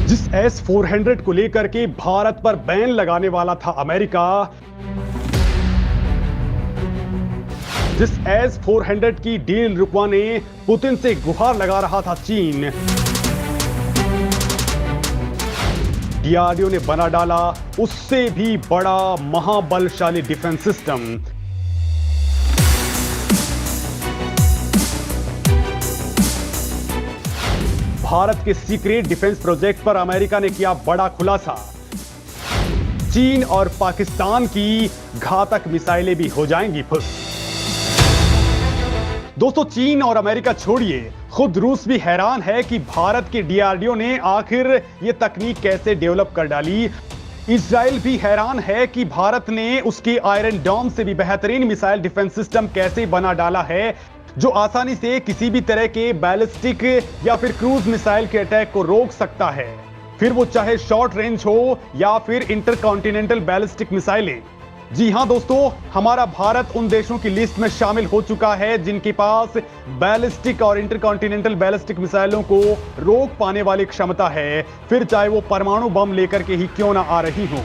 जिस S-400 को लेकर के भारत पर बैन लगाने वाला था अमेरिका, जिस S-400 की डील रुकवाने पुतिन से गुहार लगा रहा था चीन, डीआरडीओ ने बना डाला उससे भी बड़ा महाबलशाली डिफेंस सिस्टम। भारत के सीक्रेट डिफेंस प्रोजेक्ट पर अमेरिका ने किया बड़ा खुलासा। चीन और पाकिस्तान की घातक मिसाइलें भी हो जाएंगी फुस। दोस्तों, चीन और अमेरिका छोड़िए, खुद रूस भी हैरान है कि भारत के डीआरडीओ ने आखिर यह तकनीक कैसे डेवलप कर डाली। इजराइल भी हैरान है कि भारत ने उसके आयरन डोम से भी बेहतरीन मिसाइल डिफेंस सिस्टम कैसे बना डाला है, जो आसानी से किसी भी तरह के बैलिस्टिक या फिर क्रूज मिसाइल के अटैक को रोक सकता है, फिर वो चाहे शॉर्ट रेंज हो या फिर इंटरकॉन्टिनेंटल बैलिस्टिक मिसाइलें। जी हां दोस्तों, हमारा भारत उन देशों की लिस्ट में शामिल हो चुका है जिनके पास बैलिस्टिक और इंटरकॉन्टिनेंटल बैलिस्टिक मिसाइलों को रोक पाने वाली क्षमता है, फिर चाहे वो परमाणु बम लेकर के ही क्यों ना आ रही हो।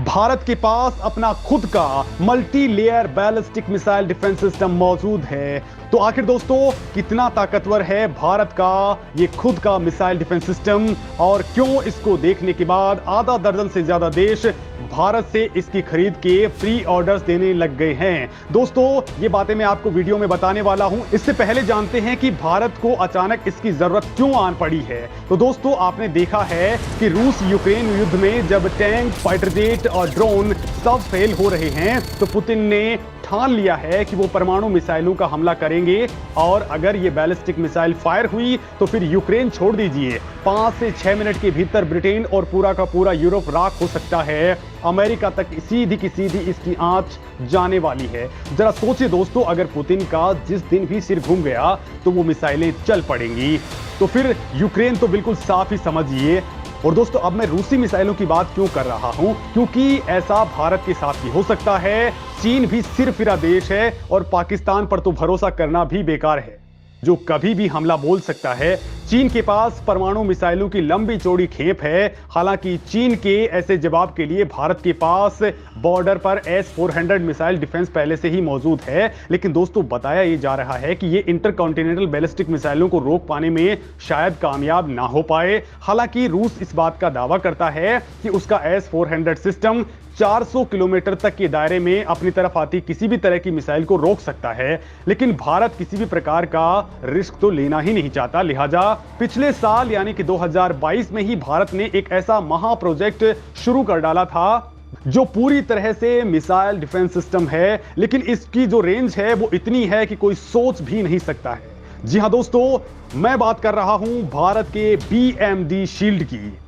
भारत के पास अपना खुद का multi layer ballistic missile defence system मौजूद है। तो आखिर दोस्तों, कितना ताकतवर है भारत का ये खुद का मिसाइल डिफेंस सिस्टम, और क्यों इसको देखने के बाद आधा दर्जन से ज्यादा देश भारत से इसकी खरीद के प्री ऑर्डर्स देने लग गए हैं। दोस्तों, ये बातें मैं आपको वीडियो में बताने वाला हूं। इससे पहले जानते हैं कि भारत को अचानक इसकी जरूरत क्यों आन पड़ी है। तो दोस्तों, आपने देखा है कि रूस यूक्रेन युद्ध में जब टैंक, फाइटर जेट और ड्रोन सब फेल हो रहे हैं, तो पुतिन ने ठान लिया है कि वो परमाणु मिसाइलों का हमला करेंगे, और अगर ये बैलिस्टिक मिसाइल फायर हुई तो फिर यूक्रेन छोड़ दीजिए, 5 से 6 मिनट के भीतर ब्रिटेन और पूरा का पूरा यूरोप राख हो सकता है। अमेरिका तक सीधी की सीधी इसकी आंच जाने वाली है। जरा सोचिए दोस्तों, अगर पुतिन का जिस दिन भी सिर घूम गया तो वो मिसाइलें चल पड़ेंगी, तो फिर यूक्रेन तो बिल्कुल साफ ही समझिए। और दोस्तों, अब मैं रूसी मिसाइलों की बात क्यों कर रहा हूं, क्योंकि ऐसा भारत के साथ भी हो सकता है। चीन भी सिरफिरा देश है और पाकिस्तान पर तो भरोसा करना भी बेकार है, जो कभी भी हमला बोल सकता है। चीन के पास परमाणु मिसाइलों की लंबी चौड़ी खेप है। हालांकि चीन के ऐसे जवाब के लिए भारत के पास बॉर्डर पर S-400 मिसाइल डिफेंस पहले से ही मौजूद है। लेकिन दोस्तों, बताया यह जा रहा है कि ये इंटरकॉन्टिनेंटल बैलिस्टिक मिसाइलों को रोक पाने में शायद कामयाब ना हो पाए। हालांकि रूस इस बात का दावा करता है कि उसका S-400 सिस्टम 400 किलोमीटर तक के दायरे में अपनी तरफ आती किसी भी तरह की मिसाइल को रोक सकता है। लेकिन भारत किसी भी प्रकार का रिस्क तो लेना ही नहीं चाहता। लिहाजा पिछले साल यानी कि 2022 में ही भारत ने एक ऐसा महा प्रोजेक्ट शुरू कर डाला था जो पूरी तरह से मिसाइल डिफेंस सिस्टम है, लेकिन इसकी जो रेंज है वो इतनी है कि कोई सोच भी नहीं सकता है। जी हां दोस्तों, मैं बात कर रहा हूं भारत के BMD शील्ड की,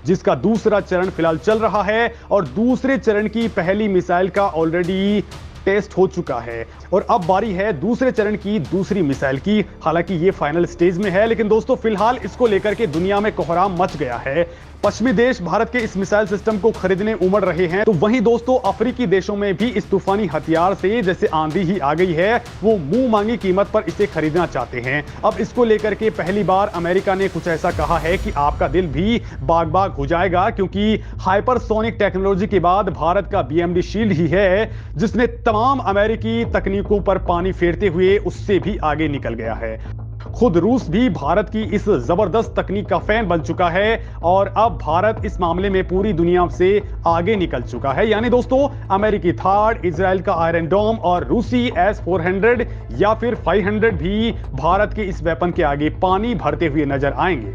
जिसका दूसरा चरण फिलहाल चल रहा है, और दूसरे चरण की पहली मिसाइल का ऑलरेडी टेस्ट हो चुका है, और अब बारी है दूसरे चरण की दूसरी मिसाइल की। हालांकि ये फाइनल स्टेज में है, लेकिन दोस्तों फिलहाल इसको लेकर के दुनिया में कोहराम मच गया है। पश्चिमी देश भारत के इस मिसाइल सिस्टम को खरीदने उमड़ रहे हैं, तो वहीं दोस्तों अफ्रीकी देशों में भी इस तूफानी हथियार से जैसे आंधी ही आ गई है, वो मुंह मांगी कीमत पर इसे खरीदना चाहते हैं। अब इसको लेकर के पहली बार अमेरिका ने कुछ ऐसा कहा है कि आपका दिल भी बाग बाग हो जाएगा, क्योंकि हाइपरसोनिक टेक्नोलॉजी के बाद भारत का BMD शील्ड ही है जिसने तमाम अमेरिकी तकनीकों पर पानी फेरते हुए उससे भी आगे निकल गया है। खुद रूस भी भारत की इस जबरदस्त तकनीक का फैन बन चुका है, और अब भारत इस मामले में पूरी दुनिया से आगे निकल चुका है। यानी दोस्तों, अमेरिकी थार्ड, इजराइल का आयरन डोम और रूसी S-400 या फिर 500 भी भारत के इस वेपन के आगे पानी भरते हुए नजर आएंगे।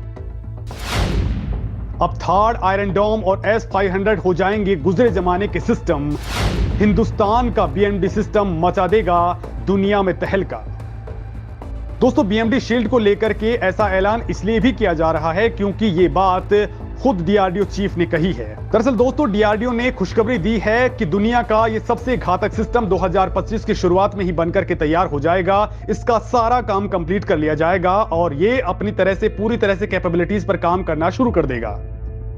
अब थार्ड, आयरन डोम और S-500 हो जाएंगे गुजरे जमाने के सिस्टम। हिंदुस्तान का BMD सिस्टम मचा देगा दुनिया में तहलका। दोस्तों, BMD शील्ड को लेकर के ऐसा ऐलान इसलिए भी किया जा रहा है क्योंकि ये बात खुद डीआरडीओ चीफ ने कही है। दरअसल दोस्तों, डीआरडीओ ने खुशखबरी दी है कि दुनिया का ये सबसे घातक सिस्टम 2025 की शुरुआत में ही बनकर के तैयार हो जाएगा। इसका सारा काम कंप्लीट कर लिया जाएगा और ये अपनी तरह से पूरी तरह से कैपेबिलिटीज पर काम करना शुरू कर देगा।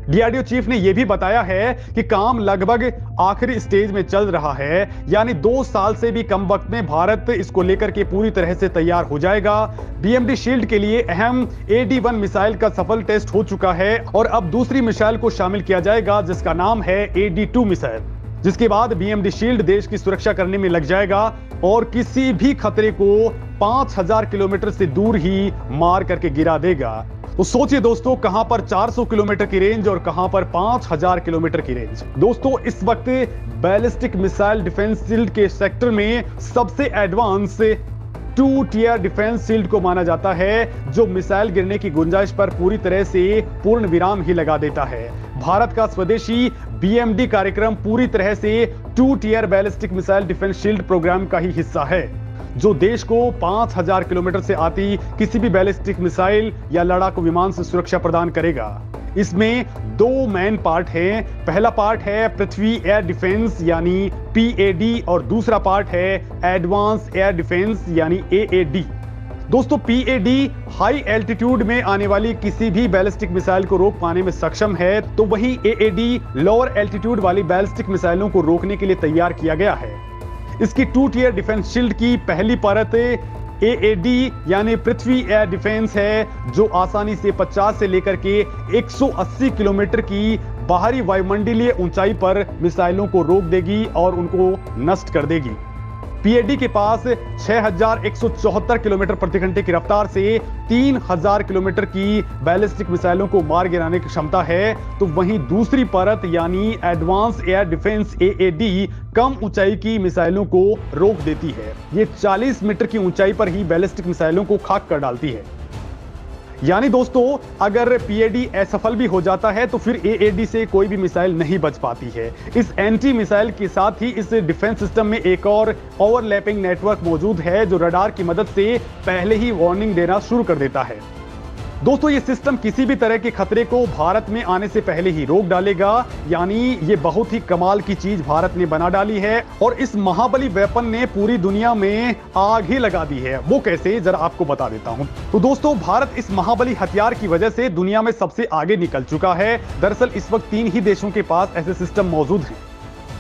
डीआरडीओ चीफ ने यह भी बताया है कि काम लगभग आखिरी स्टेज में चल रहा है, यानी 2 साल से भी कम वक्त में भारत इसको लेकर के पूरी तरह से तैयार हो जाएगा। बीएमडी शील्ड के लिए अहम AD-1 मिसाइल का सफल टेस्ट हो चुका है और अब दूसरी मिसाइल को शामिल किया जाएगा जिसका नाम है AD-2 मिसाइल, जिसके बाद बीएमडी शील्ड देश की सुरक्षा करने में लग जाएगा और किसी भी खतरे को 5000 किलोमीटर से दूर ही मार करके गिरा देगा। तो सोचिए दोस्तों, कहां पर 400 किलोमीटर की रेंज और कहां पर 5000 किलोमीटर की रेंज। दोस्तों, इस वक्त बैलिस्टिक मिसाइल डिफेंस शील्ड के सेक्टर में सबसे एडवांस 2 टियर डिफेंस शील्ड को माना जाता है, जो मिसाइल गिरने की गुंजाइश पर पूरी तरह से पूर्ण विराम ही लगा देता है। भारत का स्वदेशी बीएमडी कार्यक्रम पूरी तरह से 2 tier ballistic missile defence shield programme का ही हिस्सा है, जो देश को 5000 किलोमीटर से आती किसी भी बैलिस्टिक मिसाइल या लड़ाकू विमान से सुरक्षा प्रदान करेगा। इसमें 2 मेन पार्ट हैं। पहला पार्ट है पृथ्वी एयर डिफेंस यानी PAD और दूसरा पार्ट है एडवांस एयर डिफेंस यानी AAD। दोस्तों, PAD हाई एल्टीट्यूड में आने वाली किसी भी बैलिस्टिक मिसाइल को रोक पाने में सक्षम है, तो वहीं AAD लोअर एल्टीट्यूड वाली बैलिस्टिक मिसाइलों को रोकने के लिए तैयार किया गया है। इसकी 2 टियर डिफेंस शील्ड की पहली परत AAD यानी पृथ्वी एयर डिफेंस है, जो आसानी से 50 से लेकर के 180 किलोमीटर की बाहरी वायुमंडलीय ऊंचाई पर मिसाइलों को रोक देगी और उनको नष्ट कर देगी। PAD के पास 6174 किलोमीटर प्रति घंटे की रफ्तार से 3000 किलोमीटर की बैलिस्टिक मिसाइलों को मार गिराने की क्षमता है, तो वहीं दूसरी परत यानी एडवांस एयर डिफेंस AAD कम ऊंचाई की मिसाइलों को रोक देती है। ये 40 मीटर की ऊंचाई पर ही बैलिस्टिक मिसाइलों को खाक कर डालती है। यानी दोस्तों, अगर PAD असफल भी हो जाता है तो फिर AAD से कोई भी मिसाइल नहीं बच पाती है। इस एंटी मिसाइल के साथ ही इस डिफेंस सिस्टम में एक और ओवरलैपिंग नेटवर्क मौजूद है, जो रडार की मदद से पहले ही वार्निंग देना शुरू कर देता है। दोस्तों, ये सिस्टम किसी भी तरह के खतरे को भारत में आने से पहले ही रोक डालेगा, यानी ये बहुत ही कमाल की चीज भारत ने बना डाली है और इस महाबली वेपन ने पूरी दुनिया में आग ही लगा दी है। वो कैसे, जरा आपको बता देता हूं। तो दोस्तों, भारत इस महाबली हथियार की वजह से दुनिया में सबसे आगे निकल चुका है। दरअसल इस वक्त 3 ही देशों के पास ऐसे सिस्टम मौजूद हैं।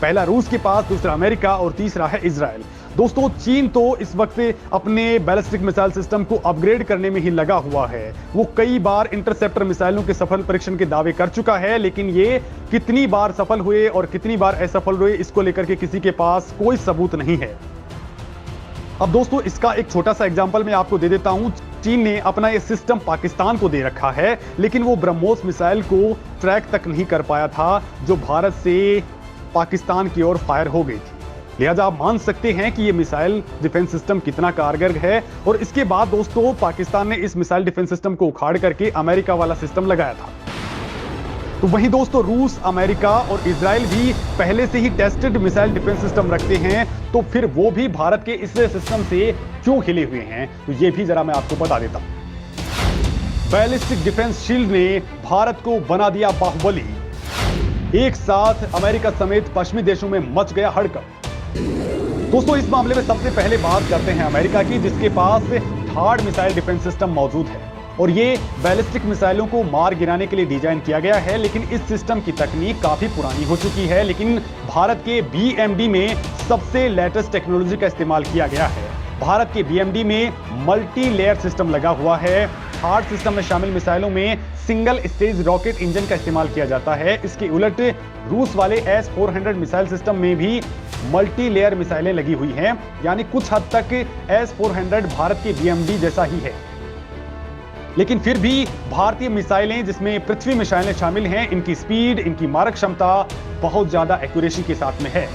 पहला रूस के पास, दूसरा अमेरिका और तीसरा है इजराइल। दोस्तों, चीन तो इस वक्त अपने बैलिस्टिक मिसाइल सिस्टम को अपग्रेड करने में ही लगा हुआ है। वो कई बार इंटरसेप्टर मिसाइलों के सफल परीक्षण के दावे कर चुका है, लेकिन ये कितनी बार सफल हुए और कितनी बार असफल हुए, इसको लेकर के किसी के पास कोई सबूत नहीं है। अब दोस्तों, इसका एक छोटा सा एग्जांपल मैं आपको दे देता हूं। चीन ने अपना ये सिस्टम पाकिस्तान को दे रखा है, लेकिन वो ब्रह्मोस मिसाइल को ट्रैक तक नहीं कर पाया था, जो भारत से पाकिस्तान की ओर फायर हो गई थी। लिहाजा आप मान सकते हैं कि ये मिसाइल डिफेंस सिस्टम कितना कारगर है। और इसके बाद दोस्तों, पाकिस्तान ने इस मिसाइल डिफेंस सिस्टम को उखाड़ करके अमेरिका वाला सिस्टम लगाया था। तो वहीं दोस्तों, रूस, अमेरिका और इजराइल भी पहले से ही टेस्टेड मिसाइल डिफेंस सिस्टम रखते हैं, तो फिर वो भी भारत के इस सिस्टम से क्यों खिले हुए हैं, तो ये भी जरा मैं आपको बता देता हूं। बैलिस्टिक डिफेंस शील्ड ने भारत को बना दिया बाहुबली। एक साथ अमेरिका समेत पश्चिमी देशों में मच गया हड़कंप। दोस्तों, इस मामले में सबसे पहले बात करते हैं अमेरिका की, जिसके पास थार्ड मिसाइल डिफेंस सिस्टम मौजूद है और ये बैलिस्टिक मिसाइलों को मार गिराने के लिए डिजाइन किया गया है। लेकिन इस सिस्टम की तकनीक काफी पुरानी हो चुकी है, लेकिन भारत के BMD में सबसे लेटेस्ट टेक्नोलॉजी का इस्तेमाल किया गया है। भारत के BMD में मल्टी लेयर सिस्टम लगा हुआ है। हार्ड सिस्टम में शामिल मिसाइलों में सिंगल स्टेज रॉकेट इंजन का इस्तेमाल किया जाता है। इसके उलट रूस वाले S-400 मिसाइल सिस्टम में भी मल्टी लेयर मिसाइलें लगी हुई हैं, यानी कुछ हद तक S-400 भारत के BMD जैसा ही है। लेकिन फिर भी भारतीय मिसाइलें, जिसमें पृथ्वी मिसाइलें शामिल हैं, इनकी स्पीड, इनकी मारक क्षमता बहुत ज्यादा एक्यूरेसी के साथ में है।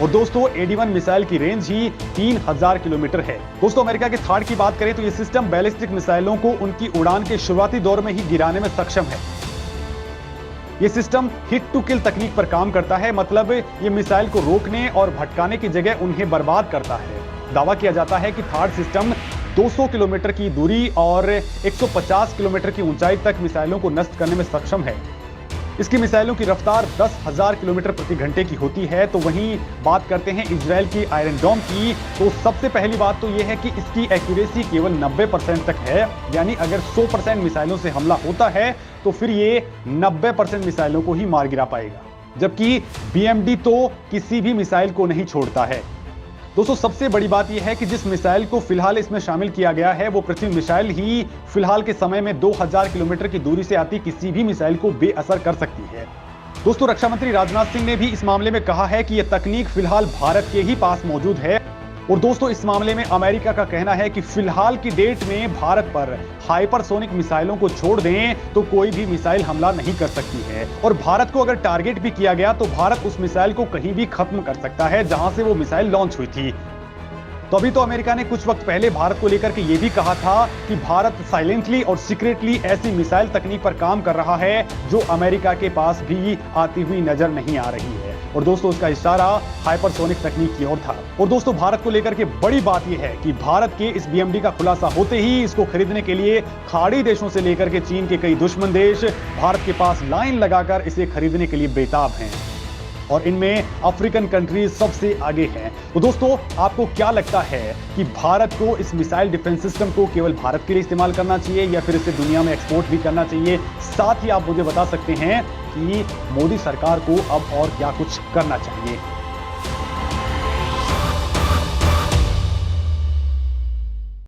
और दोस्तों, AD-1 मिसाइल की रेंज ही 3000 किलोमीटर है। दोस्तों, अमेरिका के थार्ड की बात करें तो यह सिस्टम बैलिस्टिक मिसाइलों को उनकी उड़ान के शुरुआती दौर में ही गिराने में सक्षम है। यह सिस्टम हिट टू किल तकनीक पर काम करता है, मतलब यह मिसाइल को रोकने और भटकाने की जगह उन्हें बर्बाद करता है। दावा किया जाता है कि थार्ड सिस्टम 200 किलोमीटर की दूरी और 150 किलोमीटर की ऊंचाई तक मिसाइलों को नष्ट करने में सक्षम है। इसकी मिसाइलों की रफ्तार 10,000 किलोमीटर प्रति घंटे की होती है। तो वहीं बात करते हैं इजराइल की आयरन डोम की, तो सबसे पहली बात तो यह है कि इसकी एक्यूरेसी केवल 90% तक है। यानी अगर 100% मिसाइलों से हमला होता है तो फिर ये 90% मिसाइलों को ही मार गिरा पाएगा, जबकि BMD तो किसी भी मिसाइल को नहीं छोड़ता है। दोस्तों सबसे बड़ी बात यह है कि जिस मिसाइल को फिलहाल इसमें शामिल किया गया है वो पृथ्वी मिसाइल ही फिलहाल के समय में 2000 किलोमीटर की दूरी से आती किसी भी मिसाइल को बेअसर कर सकती है। दोस्तों रक्षा मंत्री राजनाथ सिंह ने भी इस मामले में कहा है कि यह तकनीक फिलहाल भारत के ही पास मौजूद है। और दोस्तों इस मामले में अमेरिका का कहना है कि फिलहाल की डेट में भारत पर हाइपरसोनिक मिसाइलों को छोड़ दें तो कोई भी मिसाइल हमला नहीं कर सकती है। और भारत को अगर टारगेट भी किया गया तो भारत उस मिसाइल को कहीं भी खत्म कर सकता है जहां से वो मिसाइल लॉन्च हुई थी। तो अभी तो अमेरिका ने कुछ वक्त पहले भारत को लेकर के यह भी कहा था कि भारत साइलेंटली और सीक्रेटली ऐसी मिसाइल तकनीक पर काम कर रहा है जो अमेरिका के पास भी आती हुई नजर नहीं आ रही है। और दोस्तों उसका इशारा हाइपरसोनिक तकनीक की ओर था। और दोस्तों भारत को लेकर के बड़ी बात यह है कि भारत के इस BMD का खुलासा होते ही इसको खरीदने के लिए खाड़ी देशों से लेकर के चीन के कई दुश्मन देश भारत के पास लाइन लगाकर इसे खरीदने के लिए बेताब हैं। और इनमें अफ्रीकन कंट्रीज सबसे आगे हैं। तो दोस्तों आपको क्या लगता है कि भारत को इस मिसाइल डिफेंस सिस्टम को केवल भारत के लिए इस्तेमाल करना चाहिए या फिर इसे दुनिया में एक्सपोर्ट भी करना चाहिए? साथ ही आप मुझे बता सकते हैं कि मोदी सरकार को अब और क्या कुछ करना चाहिए।